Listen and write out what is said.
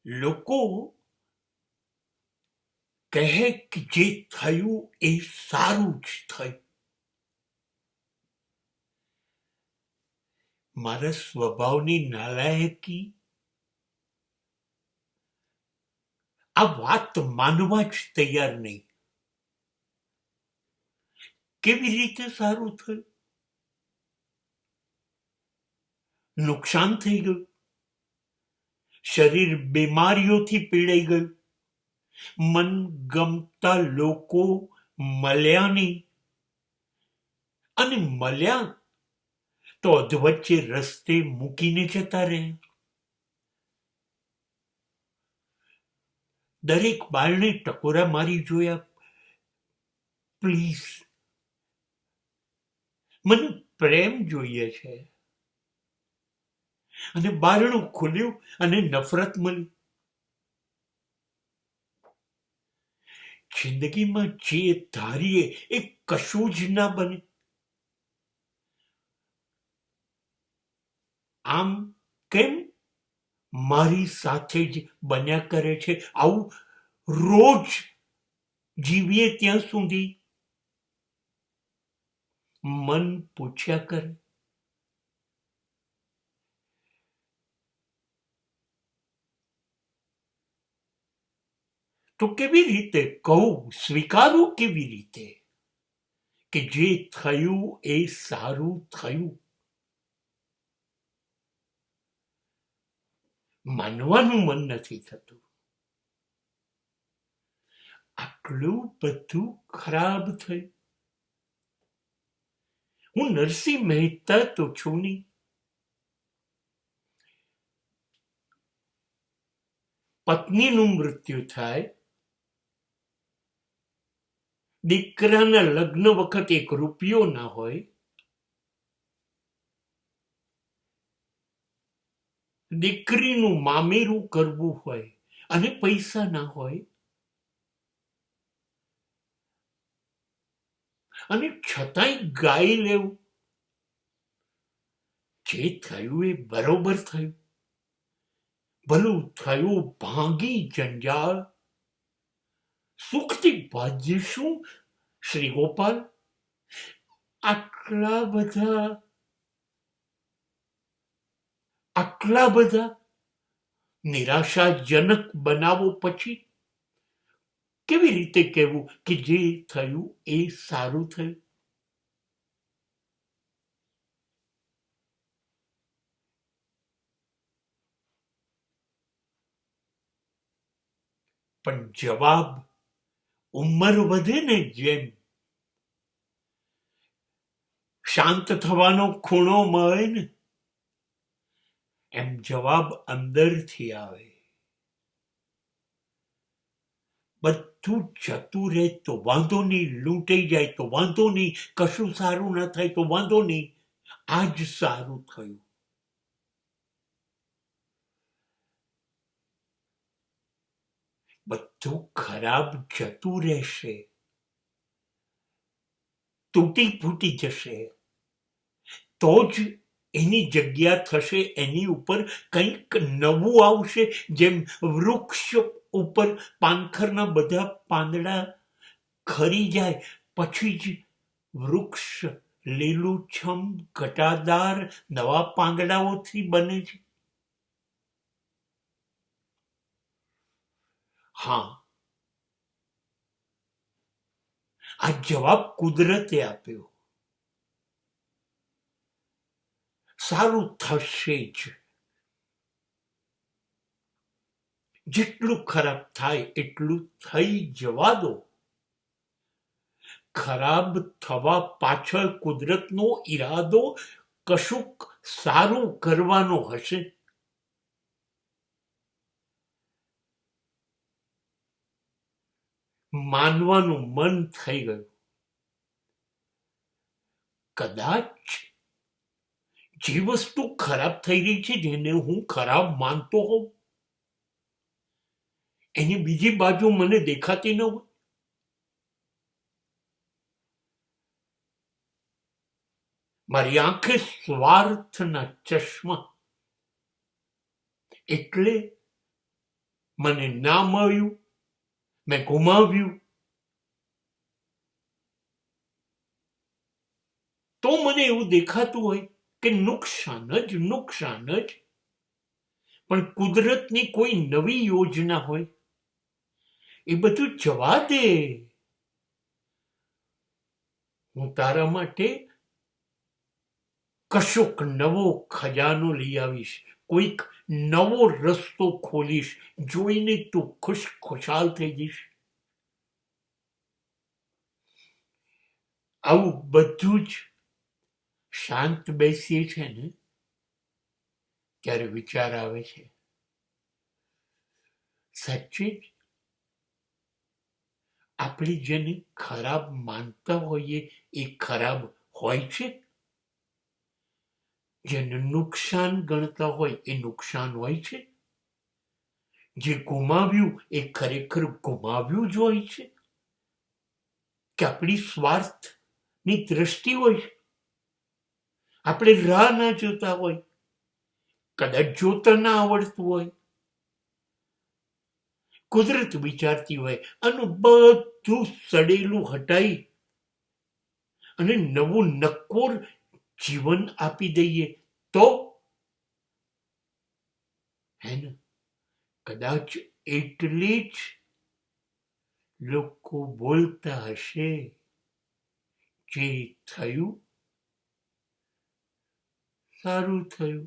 લોકો કહે કે જે થયું એ સારું જ થયું. મારા સ્વભાવની નાલાયકી આ વાત માનવા જ તૈયાર નહીં. કેવી રીતે સારું થયું? નુકસાન થઈ ગયું, શરીર બીમારીઓથી પીડાઈ ગયું, મન ગમતા લોકો મળ્યા નહીં, અને મળ્યા તો અધવચ્ચે રસ્તે મૂકીને જતા રહ્યા. દરેક બાળને ટકોરા મારી જોયા. પ્લીઝ, મને પ્રેમ જોઈએ છે. અને બારણું ખુલ્યું અને નફરત મળી. જિંદગીમાં જે ધારીએ એ કશું જ ના બને. આમ કેમ મારી સાથે જ બન્યા કરે છે? આવું રોજ જીવીએ ત્યાં સુધી મન પૂછ્યા કરે. તો કેવી રીતે કહું, સ્વીકારું કેવી રીતે કે જે થયું એ સારું થયું? માનવાનું મન નથી થતું. આટલું બધું ખરાબ થયું. હું નરસિંહ મહેતા તો છું નહીં. પત્નીનું મૃત્યુ થાય, દીકરાના લગ્ન વખત 1 રૂપિયો ના હોય, દીકરીનું મામેરું કરવું હોય અને પૈસા ના હોય, અને છતાંય ગાઈ લેવું. જે થયું એ બરોબર થયું. ભલું થયું ભાંગી જંજાળ. સુખથી ભાજીશું શ્રી ગોપાલ. આટલા બધા નિરાશાજનક બનાવો પછી કેવી રીતે કહેવું કે જે થયું એ સારું થયું? પણ જવાબ ઉંમર વધે ને જેમ શાંત થવાનો ખૂણો મળે ને એમ જવાબ અંદરથી આવે. બધું જતું રહે તો વાંધો નહીં, લૂંટાઈ જાય તો વાંધો નહીં, કશું સારું ના થાય તો વાંધો નહીં, આ જ સારું થયું. બધું ખરાબ જતું રહેશે, તૂટી ફૂટી જશે, તો જ એની જગ્યા થશે, એની ઉપર કંઈક નવું આવશે. જેમ વૃક્ષ ઉપર પાનખરના બધા પાંદડા ખરી જાય પછી જ વૃક્ષ લીલુંછમ ઘટાદાર નવા પાંદડાઓથી બને છે. હા, આ જવાબ કુદરતે આપ્યો. સારું થશે જ. જેટલું ખરાબ થાય એટલું થઈ જવા દો. ખરાબ થવા પાછળ કુદરતનો ઈરાદો કશુંક સારું કરવાનો હશે. માનવાનું મન થઈ ગયું. કદાચ જે વસ્તુ ખરાબ થઈ રહી છે, જેને હું ખરાબ માનતો હોઉં, એની બીજી બાજુ મને દેખાતી ન હોય. મારી આંખે સ્વાર્થના ચશ્મા. એટલે મને ના મળ્યું, મેં ગુમાવ્યું, તો મને એવું દેખાતું હોય કે નુકસાન જ નુકસાન જ. પણ કુદરતની કોઈ નવી યોજના હોય, એ બધું જવા દે. હું તારા માટે કશોક નવો ખજાનો લઈ આવીશ, કોઈક નવો રસ્તો ખોલીશ, જોઈને તું ખુશાલ થઈ જઈશ. આવું બધું જ શાંત બેસીએ છે ને ત્યારે વિચાર આવે છે, સાચે જ આપણે જેને ખરાબ માનતા હોઈએ એ ખરાબ હોય છે? જેને નુકસાન ગણતા હોય એ નુકસાન હોય છે? જે ગુમાવ્યું એ ખરેખર ગુમાવ્યું જ હોય છે? કે આપણી સ્વાર્થની દ્રષ્ટિ હોય? આપણે રાહ ના જોતા હોય, કદાચ જોતા ના આવડતું હોય, કુદરત વિચારતી હોય આનું બધું સડેલું હટાઈ અને નવું નક્કોર જીવન આપી દઈએ તો હે ને? કદાચ એટલે જ લોકો બોલતા હશે, જે થયું સારું થયું.